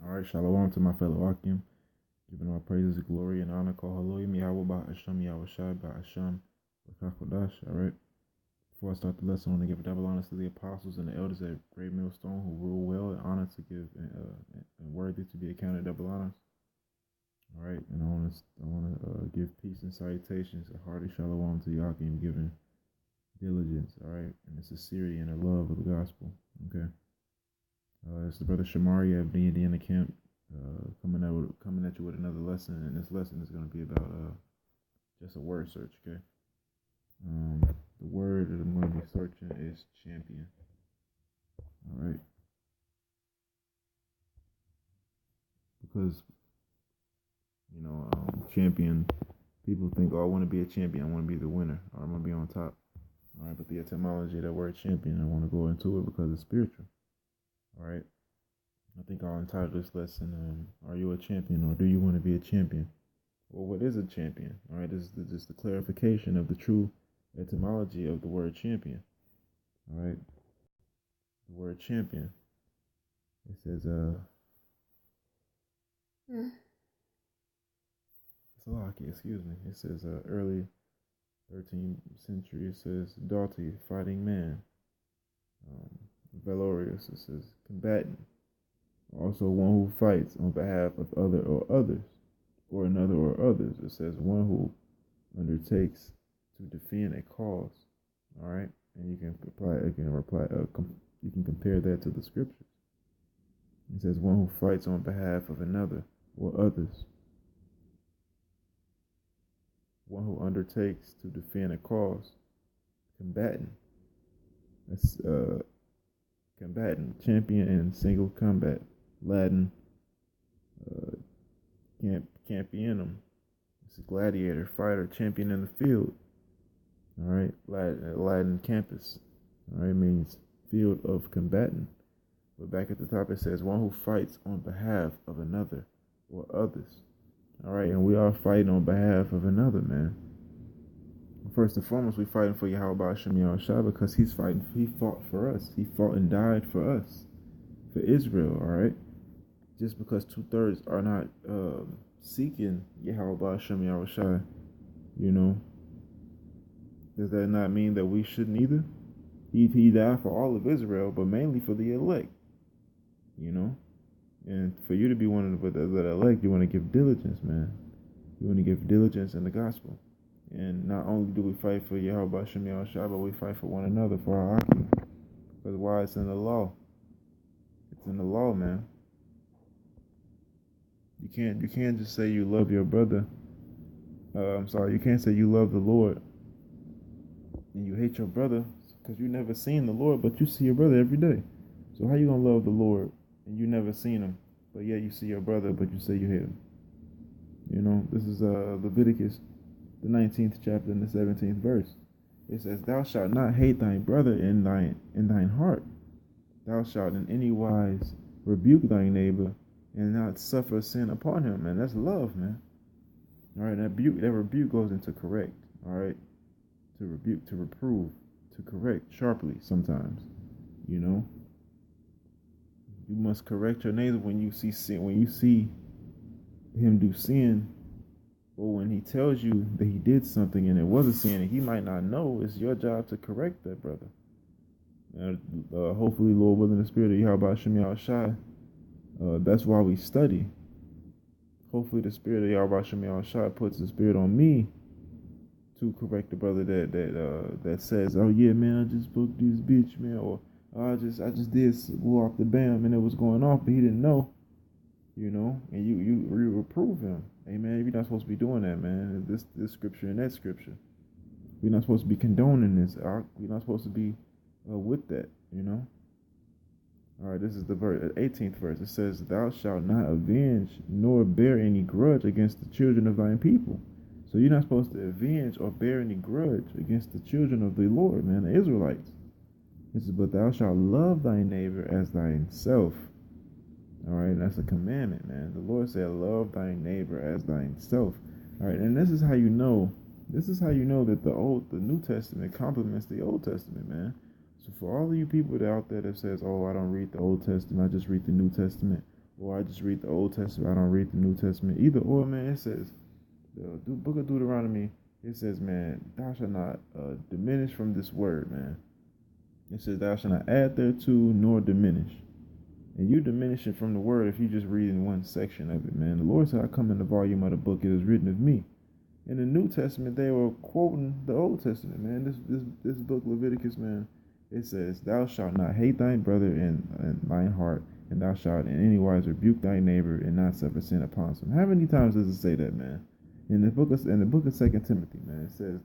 All right, shalom to my fellow Akim. Giving all praises, glory, and honor. Call hallelujah, Yahweh, Ba Hashem, Yahweh Shai, Ba Hashem, Bakakodash. All right. Before I start the lesson, I want to give double honors to the apostles and the elders at Great Millstone who rule well and honor to give and worthy to be accounted double honors. All right, and I want to give peace and salutations, a hearty shalom to Yakim, giving diligence. All right, and the sincerity and the love of the gospel. Okay. It's the brother Shamari of the Indiana camp coming at you with another lesson, and this lesson is going to be about just a word search. Okay. The word that I'm going to be searching is champion. All right. Because champion. People think, oh, I want to be a champion. I want to be the winner, or I'm going to be on top. All right. But the etymology of that word champion, I want to go into it because it's spiritual. All right. I think I'll entitle this lesson, Are You a Champion, or Do You Want to Be a Champion? Well, what is a champion? All right, this is just the clarification of the true etymology of the word champion. All right, the word champion. It says, Salaki, excuse me. It says, early 13th century, it says, doughty, fighting man. Valorious, it says, combatant. Also, one who fights on behalf of other or others, or another or others. It says one who undertakes to defend a cause. All right, and you can you can compare that to the scriptures. It says one who fights on behalf of another or others. One who undertakes to defend a cause. Combatant. That's combatant, champion in single combat. Latin, campionum. It's a gladiator, fighter, champion in the field. All right, Latin campus. All right, means field of combatant. But back at the top it says one who fights on behalf of another or others. All right, and we are fighting on behalf of another, man. First and foremost, we're fighting for Yahweh Hashem Yahweh Shai because he fought for us. He fought and died for us, for Israel, all right? Just because 2/3 are not seeking Yahweh Hashem Yahweh Shai, does that not mean that we shouldn't either? He died for all of Israel, but mainly for the elect, And for you to be one of the elect, you want to give diligence, man. You want to give diligence in the gospel. And not only do we fight for Yahweh Hashem Yahweh Shai, but we fight for one another, for our Akim. Because why? It's in the law. It's in the law, man. You can't just say you love your brother. You can't say you love the Lord and you hate your brother because you never seen the Lord, but you see your brother every day. So how you gonna love the Lord and you never seen him, but yet you see your brother, but you say you hate him? This is Leviticus, the 19th chapter and the 17th verse. It says, "Thou shalt not hate thy brother in thine heart. Thou shalt in any wise rebuke thy neighbor, and not suffer sin upon him." Man, that's love, man. All right, that rebuke goes into correct. All right, to rebuke, to reprove, to correct sharply. Sometimes, you must correct your neighbor when you see sin. When you see him do sin, or when he tells you that he did something and it was a sin, and he might not know, it's your job to correct that brother. Hopefully, Lord willing, the spirit of Yahweh Hashem Yahweh Shai. That's why we study. Hopefully the spirit of Yahweh Hashem Yahweh Shai puts the spirit on me to correct the brother that says, "Oh yeah, man, I just booked this bitch, man," or I just did go off the bam and it was going off, but he didn't know, and you reprove him. Hey man, you're not supposed to be doing that, man. This scripture and that scripture. We're not supposed to be condoning this. We're not supposed to be with that, All right, this is the 18th verse. It says, "Thou shalt not avenge nor bear any grudge against the children of thine people." So you're not supposed to avenge or bear any grudge against the children of the Lord, man, the Israelites. It says, "But thou shalt love thy neighbor as thyself." All right, that's a commandment, man. The Lord said, "Love thy neighbor as thyself." All right, and this is how you know. This is how you know that the New Testament complements the Old Testament, man. So for all of you people out there that says, "Oh, I don't read the Old Testament, I just read the New Testament," or I just read the Old Testament. I don't read the New Testament. Either or, man. It says the book of Deuteronomy. It says, man, thou shalt not diminish from this word, man. It says, thou shalt not add thereto nor diminish. And you diminishing from the word if you just read in one section of it, man. The Lord said, I come in the volume of the book, it is written of me. In the New Testament, they were quoting the Old Testament, man. This book, Leviticus, man, it says, thou shalt not hate thy brother in thine heart, and thou shalt in any wise rebuke thy neighbor and not suffer sin upon him. How many times does it say that, man? In the book of 2 Timothy, man, it says,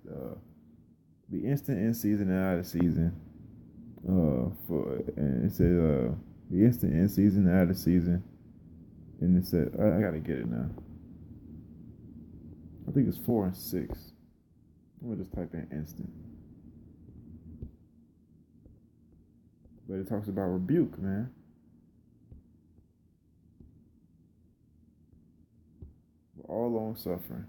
be instant in season and out of season. And it says, be instant in season and out of season. And it said, I gotta get it now. I think it's 4 and 6. I'm gonna just type in instant. But it talks about rebuke, man. All long suffering.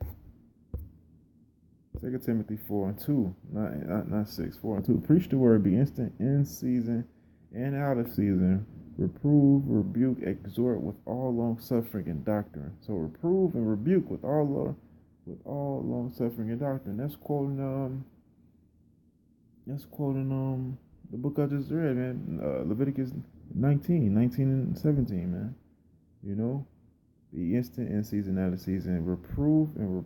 2 Timothy 4 and 2, not 6, 4 and 2. Preach the word, be instant in season and out of season. Reprove, rebuke, exhort with all long suffering and doctrine. So reprove and rebuke with all long suffering and doctrine. That's quoting the book I just read, man. Leviticus 19 and 17, man. You know, be instant in season, out of season. Reprove and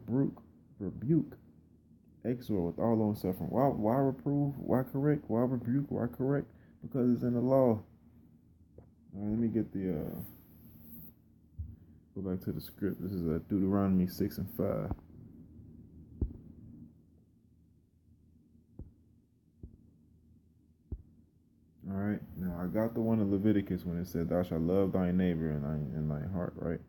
rebuke, exhort with all long suffering. Why reprove? Why correct? Why rebuke? Why correct? Because it's in the law. All right, let me get the go back to the script. This is Deuteronomy 6 and 5. All right, now I got the one in Leviticus when it said, "Thou shalt love thy neighbor in thy heart." Right?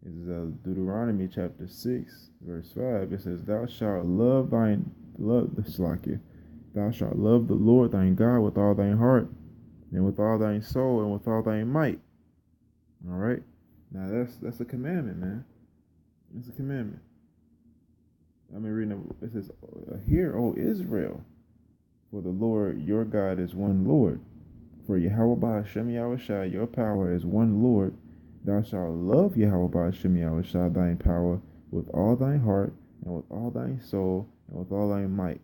This is Deuteronomy chapter 6, verse 5. It says, "Thou shalt love the Slakia. Thou shalt love the Lord thy God with all thine heart, and with all thine soul, and with all thy might." All right. Now that's a commandment, man. It's a commandment. I mean, reading it says, "Hear, O Israel, for the Lord your God is one Lord. For Yahweh Ba'ashem Yahushua, your power is one Lord. Thou shalt love Yahweh Ba'ashem Yahushua, thine power, with all thine heart, and with all thine soul, and with all thy might.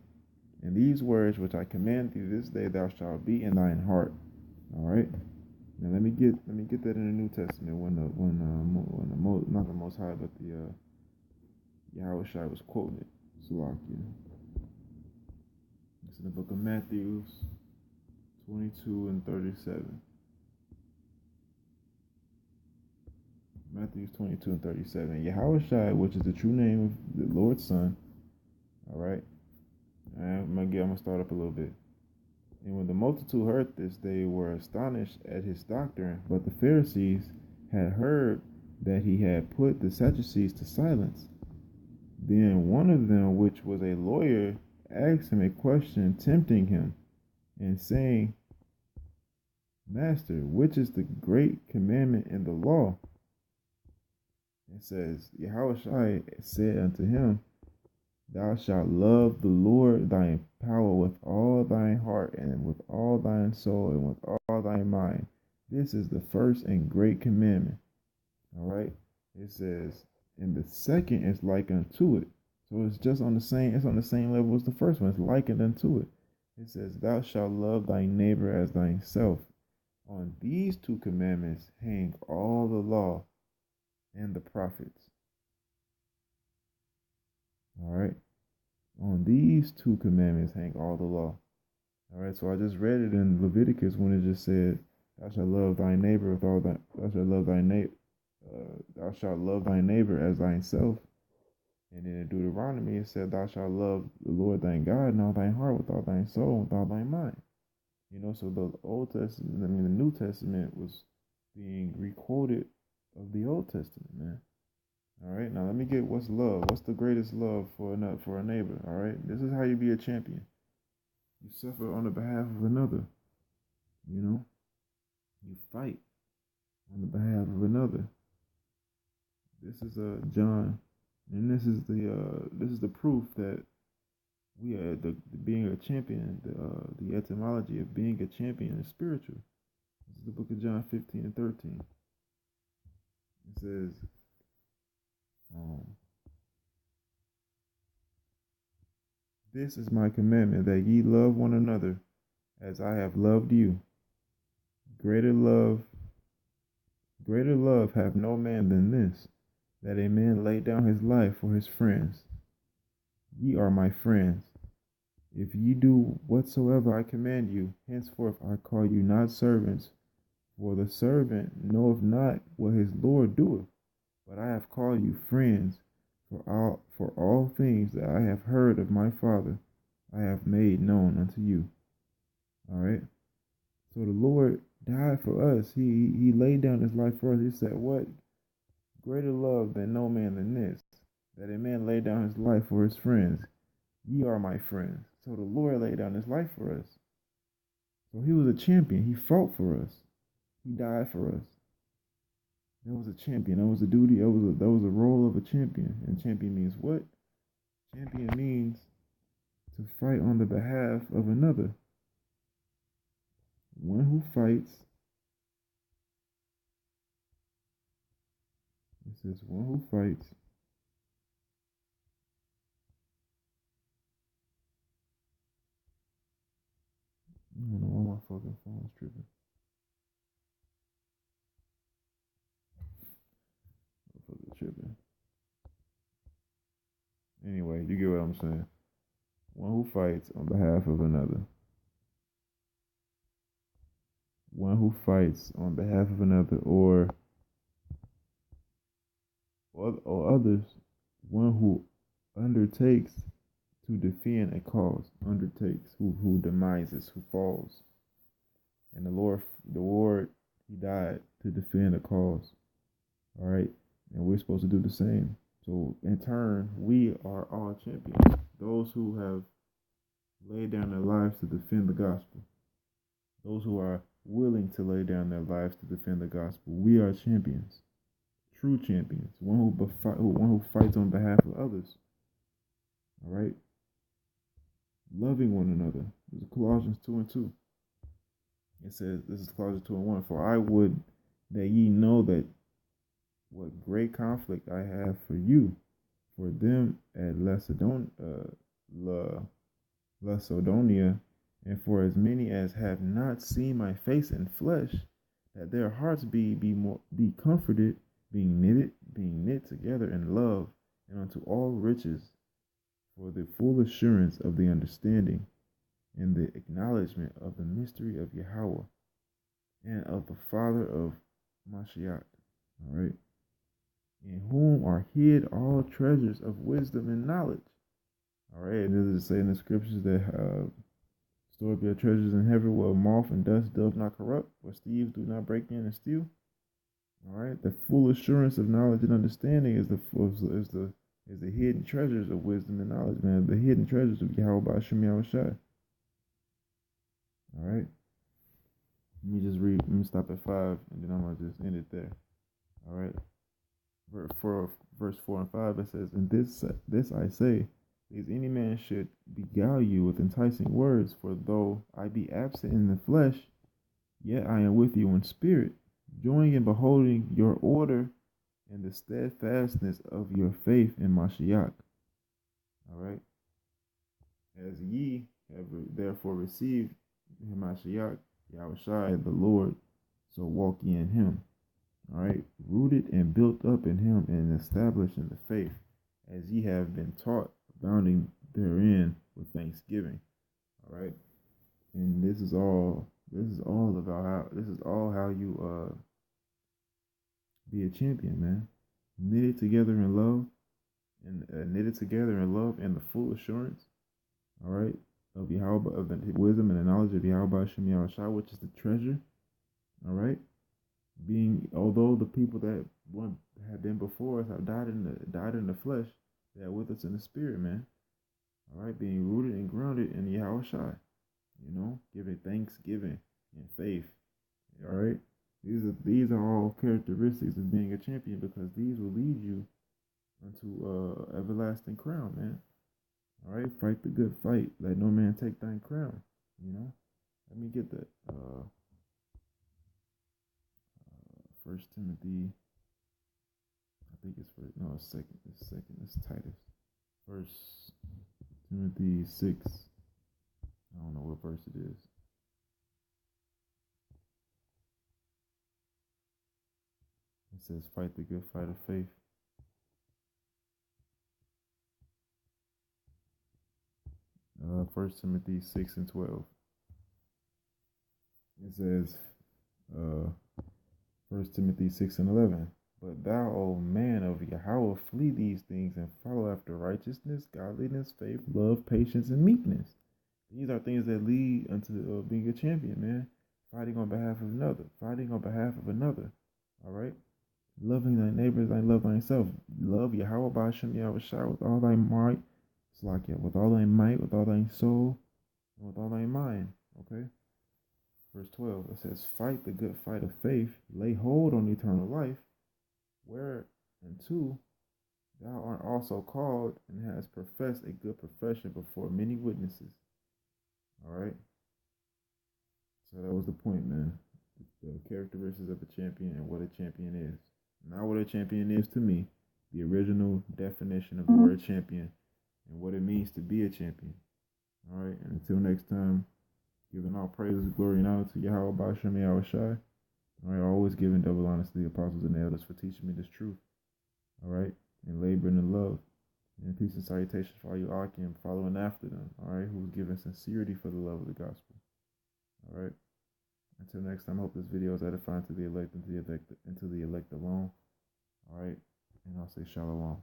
And these words which I command thee this day, thou shalt be in thine heart." All right. Now let me get that in the New Testament when not the Most High, but the Yahushua was quoting it. Salakia. It's in the book of Matthew 22 and 37. Matthew 22 and 37. Yahushua, which is the true name of the Lord's Son. All right. I'm gonna start up a little bit. And when the multitude heard this, they were astonished at his doctrine. But the Pharisees had heard that he had put the Sadducees to silence. Then one of them, which was a lawyer, asked him a question, tempting him, and saying, "Master, which is the great commandment in the law?" It says, Yahushua said unto him, "Thou shalt love the Lord thy power with all thine heart, and with all thine soul, and with all thy mind. This is the first and great commandment." All right. It says, and the second is like unto it. So it's just on the same. It's on the same level as the first one. It's likened unto it. It says, "Thou shalt love thy neighbor as thyself." On these two commandments hang all the law and the prophets. All right. On these two commandments hang all the law. All right. So I just read it in Leviticus when it just said, "Thou shalt love thy neighbor with all thy. Thou shalt love thy neighbor. Thou shalt love thy neighbor as thyself." And then in Deuteronomy it said, "Thou shalt love the Lord thy God in all thine heart, with all thine soul, with all thy mind." You know, so the Old Testament, the New Testament was being requoted of the Old Testament, man. All right, now let me get what's love. What's the greatest love for a neighbor? All right, this is how you be a champion. You suffer on the behalf of another. You know, you fight on the behalf of another. This is John, and this is the proof that we are being a champion. The etymology of being a champion is spiritual. This is the book of John 15 and 13. It says, um, "This is my commandment, that ye love one another as I have loved you. Greater love, greater love hath no man than this, that a man lay down his life for his friends. Ye are my friends, if ye do whatsoever I command you. Henceforth I call you not servants, for the servant knoweth not what his Lord doeth, but I have called you friends, for all things that I have heard of my Father I have made known unto you." All right. So the Lord died for us. He laid down his life for us. He said, "What greater love than no man than this, that a man lay down his life for his friends? Ye are my friends." So the Lord laid down his life for us. So he was a champion. He fought for us. He died for us. That was a champion. That was a duty. That was a role of a champion. And champion means what? Champion means to fight on the behalf of another. One who fights. It says one who fights. I don't know why my fucking phone's tripping. My fucking tripping. Anyway, you get what I'm saying. One who fights on behalf of another. One who fights on behalf of another, or others. One who undertakes to defend a cause. Undertakes, who demises, who falls. And the Lord, he died to defend a cause. All right. And we're supposed to do the same. So in turn, we are all champions. Those who have laid down their lives to defend the gospel. Those who are willing to lay down their lives to defend the gospel. We are champions. True champions. One who fights on behalf of others. All right. Loving one another. This is Colossians 2:2. It says, this is Colossians 2:1. "For I would that ye know that what great conflict I have for you, for them at Lacedonia, and for as many as have not seen my face in flesh, that their hearts be comforted, being knit together in love, and unto all riches, for the full assurance of the understanding, and the acknowledgement of the mystery of Yahweh, and of the Father of Mashiach." All right. "In whom are hid all treasures of wisdom and knowledge." All right. And this is saying in the scriptures that store up your treasures in heaven, where moth and dust doth not corrupt, where thieves do not break in and steal. All right. The full assurance of knowledge and understanding is the hidden treasures of wisdom and knowledge, man. The hidden treasures of Yahweh Ba'Shem Yahushua. All right. Let me just read. Let me stop at 5, and then I'm gonna just end it there. All right. Verse 4 and 5, it says, "And this I say, is any man should beguile you with enticing words, for though I be absent in the flesh, yet I am with you in spirit, joying in beholding your order and the steadfastness of your faith in Mashiach." All right. "As ye have therefore received Mashiach, Yahushua the Lord, so walk ye in him." All right. "Rooted and built up in him, and established in the faith, as ye have been taught, abounding therein with thanksgiving." All right. And this is all about how you be a champion, man. Knitted together in love, and the full assurance, all right, of Yahweh, of the wisdom and the knowledge of Yahweh Shem Yahushua, which is the treasure. All right. Although the people that have been before us have died in the flesh, they are with us in the spirit, man. All right. Being rooted and grounded in Yahushua, giving thanksgiving and faith. All right. These are all characteristics of being a champion, because these will lead you unto everlasting crown, man. All right. Fight the good fight. Let no man take thine crown. Let me get that. 1 Timothy think it's first. No, it's second. It's second. It's Titus. First Timothy 6. I don't know what verse it is. It says, "Fight the good fight of faith." First Timothy 6:12. It says, uh, First Timothy 6:11. But thou, O man of Yahweh, flee these things and follow after righteousness, godliness, faith, love, patience, and meekness. These are things that lead unto being a champion, man. Fighting on behalf of another. Fighting on behalf of another. All right? Loving thy neighbors, thy love thyself. Love Yahweh Ba'ashem Yahweh with all thy might. It's like it, with all thy might, with all thy soul, and with all thy mind. Okay? Verse 12, it says, "Fight the good fight of faith, lay hold on eternal life, whereunto thou art also called, and hast professed a good profession before many witnesses." All right? So that was the point, man. The characteristics of a champion and what a champion is. Not what a champion is to me, the original definition of the word champion and what it means to be a champion. All right? And until next time, giving all praises, glory, and honor to Yahweh Ba'ashem Yahweh Shai. All right, always giving double honor to the apostles and the elders for teaching me this truth. All right, and laboring in love. And peace and salutations for all you Akim following after them. All right, who's giving sincerity for the love of the gospel. All right. Until next time, I hope this video is edifying to the elect and to the elect alone. All right, and I'll say shalom.